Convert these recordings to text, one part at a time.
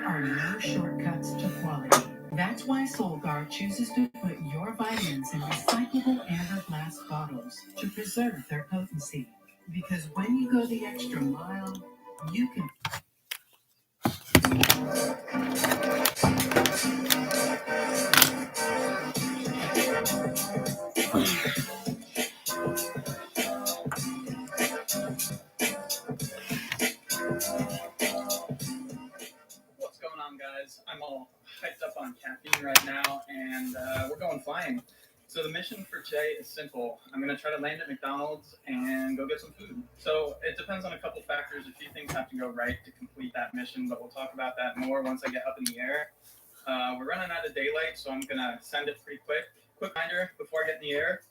There are no shortcuts to quality. That's why SoulGuard chooses to put your vitamins in recyclable amber glass bottles to preserve their potency. Because when you go the extra mile, you can. What's going on, guys? I'm all hyped up on caffeine right now, and we're going flying. So the mission for today is simple. I'm going to try to land at McDonald's and go get some food. So it depends on a couple factors. A few things have to go right to complete that mission, but we'll talk about that more once I get up in the air. We're running out of daylight, so I'm going to send it pretty quick. Quick reminder before I get in the air,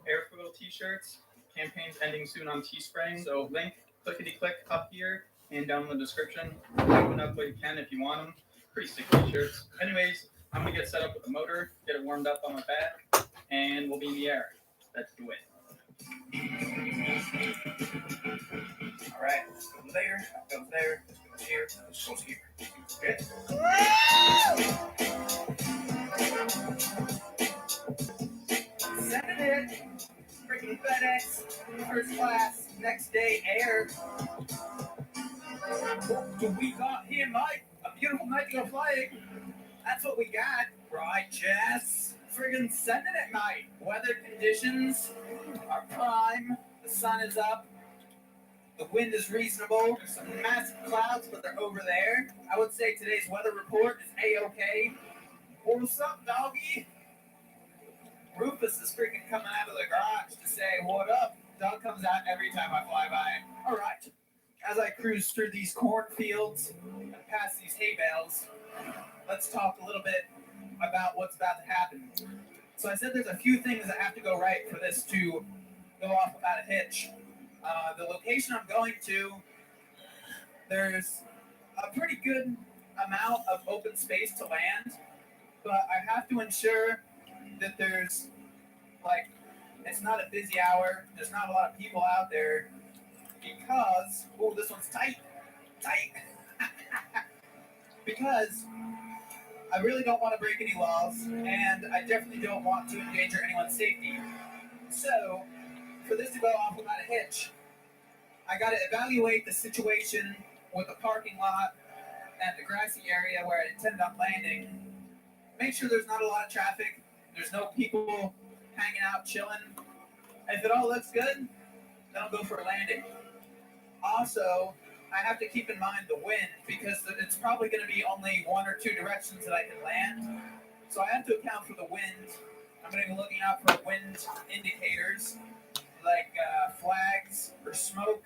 Airfoil t-shirts. Campaign's ending soon on Teespring, so link clickety-click up here and down in the description. Open up what you can if you want them. Pretty sick t-shirts. Anyways, I'm going to get set up with the motor, get it warmed up on my back, and we'll be in the air. Let's do it. All right, let's go there, let's go there, let's go here, let's go here. Okay? Sending it. Freaking FedEx, first class, next day air. So we got here, Mike. A beautiful night to go flying. That's what we got. Right, Jess? Friggin' sending it, Mike. Weather conditions are prime. The sun is up. The wind is reasonable. There's some massive clouds, but they're over there. I would say today's weather report is A-OK. What's up, doggy? Rufus is freaking coming out of the garage to say, what up? Dog comes out every time I fly by. All right. As I cruise through these cornfields and past these hay bales, let's talk a little bit about what's about to happen. So I said there's a few things that have to go right for this to go off without a hitch. The location I'm going to, there's a pretty good amount of open space to land, but I have to ensure that there's, like, it's not a busy hour, there's not a lot of people out there, because, oh, this one's tight, because I really don't want to break any laws, and I definitely don't want to endanger anyone's safety. So, for this to go off without a hitch, I got to evaluate the situation with the parking lot and the grassy area where I intend on landing. Make sure there's not a lot of traffic. There's no people hanging out, chilling. If it all looks good, then I'll go for a landing. Also, I have to keep in mind the wind because it's probably going to be only one or two directions that I can land. So I have to account for the wind. I'm going to be looking out for wind indicators like flags or smoke,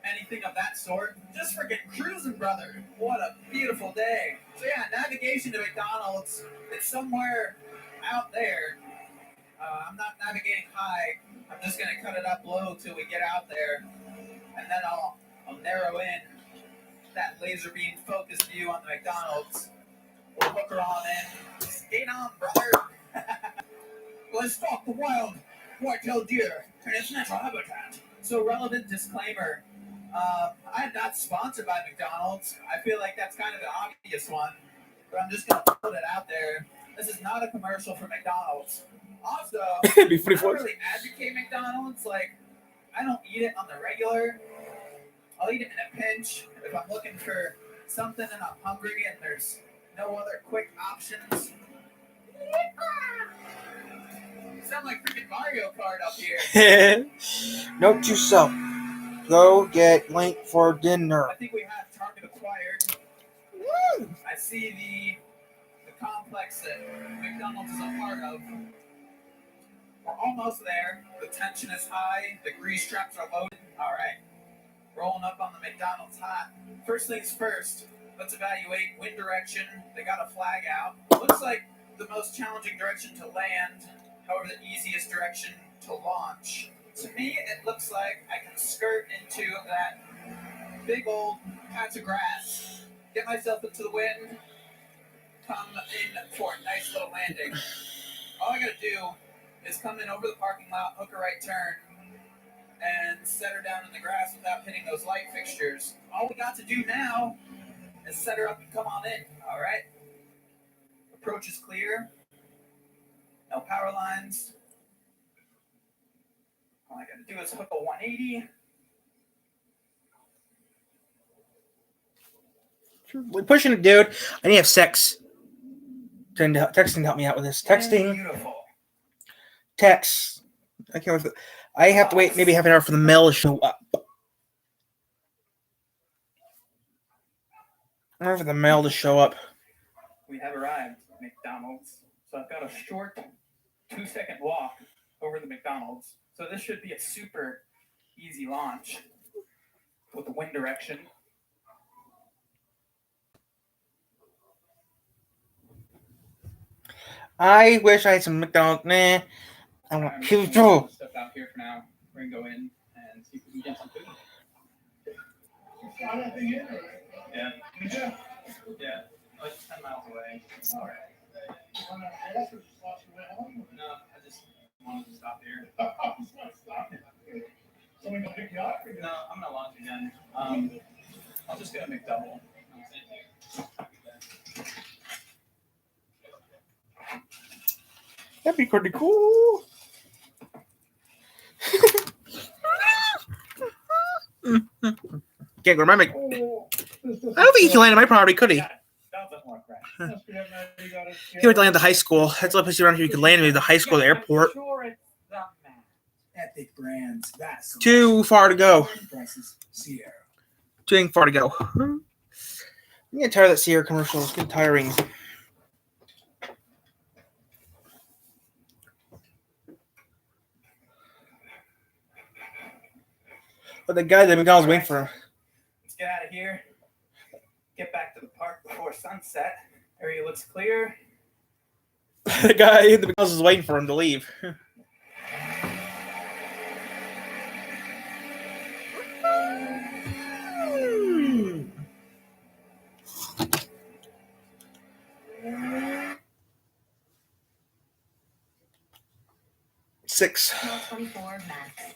anything of that sort. Just freaking cruising, brother. What a beautiful day. So yeah, navigation to McDonald's, it's somewhere out there. I'm not navigating high. I'm just going to cut it up low till we get out there. And then I'll narrow in that laser beam focus view on the McDonald's. We'll hook her on in. Skate on, brother. Let's talk the wild white-tailed deer and its natural habitat. So relevant disclaimer. I'm not sponsored by McDonald's. I feel like that's kind of an obvious one. But I'm just going to put it out there. This is not a commercial for McDonald's. Also, I don't really advocate McDonald's. Like, I don't eat it on the regular. I'll eat it in a pinch if I'm looking for something and I'm hungry and there's no other quick options. You sound like freaking Mario Kart up here. Note to self. Go get Link for dinner. I think we have target acquired. Woo! I see the complex that McDonald's is a part of. We're almost there. The tension is high. The grease traps are loaded. All right. Rolling up on the McDonald's hot. First things first, let's evaluate wind direction. They got a flag out. Looks like the most challenging direction to land, however, the easiest direction to launch. To me, it looks like I can skirt into that big old patch of grass, get myself into the wind, come in for a nice little landing. All I gotta do is come in over the parking lot, hook a right turn, and set her down in the grass without hitting those light fixtures. All we got to do now Just set her up and come on in. All right. Approach is clear. No power lines. All I got to do is hook a 180. We're pushing it, dude. I need to have sex. Texting to help me out with this. Texting. Beautiful. Text. I can't wait. I have to wait maybe half an hour for the mail to show up. I'm for the mail to show up. We have arrived at McDonald's. So I've got a short 2-second walk over the McDonald's. So this should be a super easy launch with the wind direction. I wish I had some McDonald's. Nah. I want pizza. Stuff out here for now. We're gonna go in and see if we can get some food. Yeah. Yeah. Like 10 miles away. All right. No, I just wanted to stop here. Someone gonna pick you up? No, I'm gonna launch again. I'll just get a McDouble. That'd be pretty cool. Can't go to my I don't think he can land on my property, could he? He went to land at the high school. That's the only place around here you could land. Maybe the high school, the airport. Epic brands. That's Too far to go. Sierra. Too far to go. I'm getting tired of that Sierra commercial. It's getting tiring. But the guy that McDonald's waiting for him. Let's get out of here. Get back to the park before sunset. Area looks clear. The guy at the McDonald's is waiting for him to leave. Six. 24 max.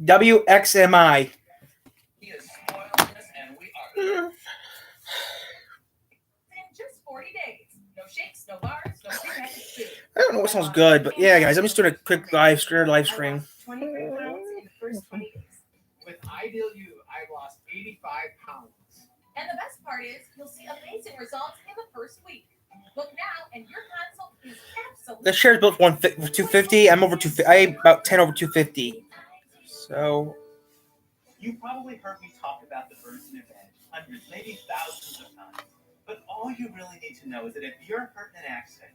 WXMI. He is spoiling us, and we are. In just 40 days. No shakes, no bars, no prepackaged food. I don't know what sounds good, but yeah, guys, I'm just doing a quick live stream. 23 pounds in the first 20 days. With Ideal You, I've lost 85 pounds. And the best part is, you'll see amazing results in the first week. Book now, and your consult is absolutely. The share's built 250. I'm over 250. I'm about 10 over 250. So. You probably heard me talk about the Burson Advantage hundreds, maybe thousands of times. But all you really need to know is that if you're hurt in an accident,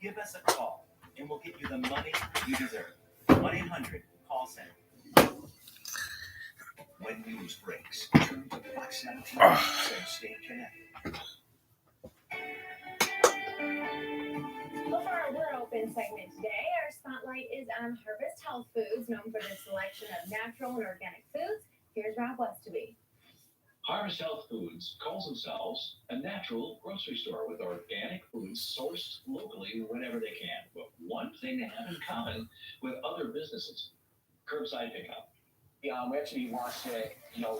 give us a call, and we'll get you the money you deserve. 1-800-CALL-CENTER. When news breaks, turn to Fox 17 and stay connected. For our We're Open segment today, our spotlight is on Harvest Health Foods, known for their selection of natural and organic foods. Here's Rob Westaby. Harvest Health Foods calls themselves a natural grocery store with organic foods sourced locally whenever they can. But one thing they have in common with other businesses, curbside pickup. Yeah, we actually launched it,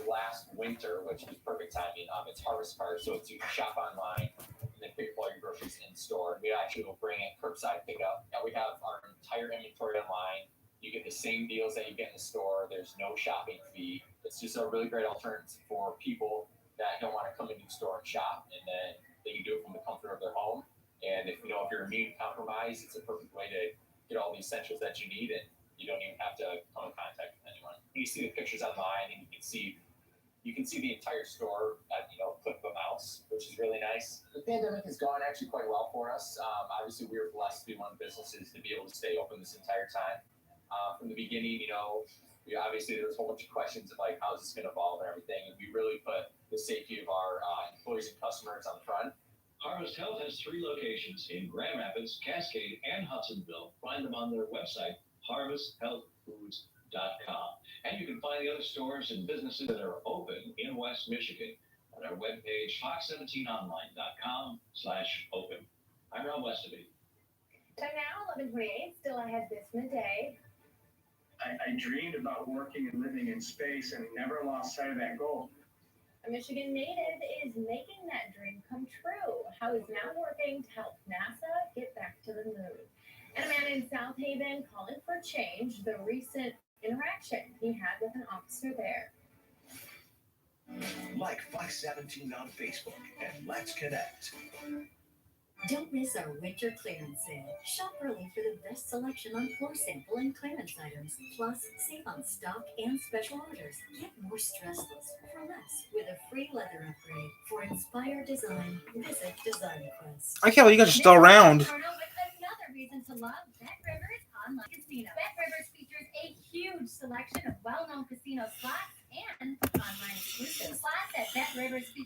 last winter, which was perfect timing. It's Harvest Card, so it's you can shop online and then pick up all your groceries in store. We actually will bring in curbside pickup. Now we have our entire inventory online. You get the same deals that you get in the store. There's no shopping fee. It's just a really great alternative for people that don't want to come into the store and shop, and then they can do it from the comfort of their home. And if you're immune compromised, it's a perfect way to get all the essentials that you need, and you don't even have to come in contact with anyone. You see the pictures online, and you can see the entire store at click of a mouse, which is really nice. The pandemic has gone actually quite well for us. Obviously, we were blessed to be one of the businesses to be able to stay open this entire time. From the beginning, obviously there was a whole bunch of questions of how is this going to evolve and everything, and we really put the safety of our employees and customers on the front. Harvest Health has 3 locations in Grand Rapids, Cascade, and Hudsonville. Find them on their website, harvesthealthfoods.com. And you can find the other stores and businesses that are open in West Michigan on our webpage, fox17online.com/open. I'm Rob Westaby. Time now, 11:28. Still ahead this midday. I I dreamed about working and living in space and never lost sight of that goal. A Michigan native is making that dream come true. How he's now working to help NASA get back to the moon. And a man in South Haven calling for change, the recent interaction he had with an officer there. Like Fox 17 on Facebook and let's connect. Don't miss our winter clearance sale. Shop early for the best selection on floor sample and clearance items. Plus, save on stock and special orders. Get more stressless for less with a free leather upgrade. For inspired design, visit Design Quest. I can't believe you guys are still around. Another reason to love Bet Rivers Online Casino. Bet Rivers features a huge selection of well-known casino slots and online exclusives. Slots at Bet Rivers feature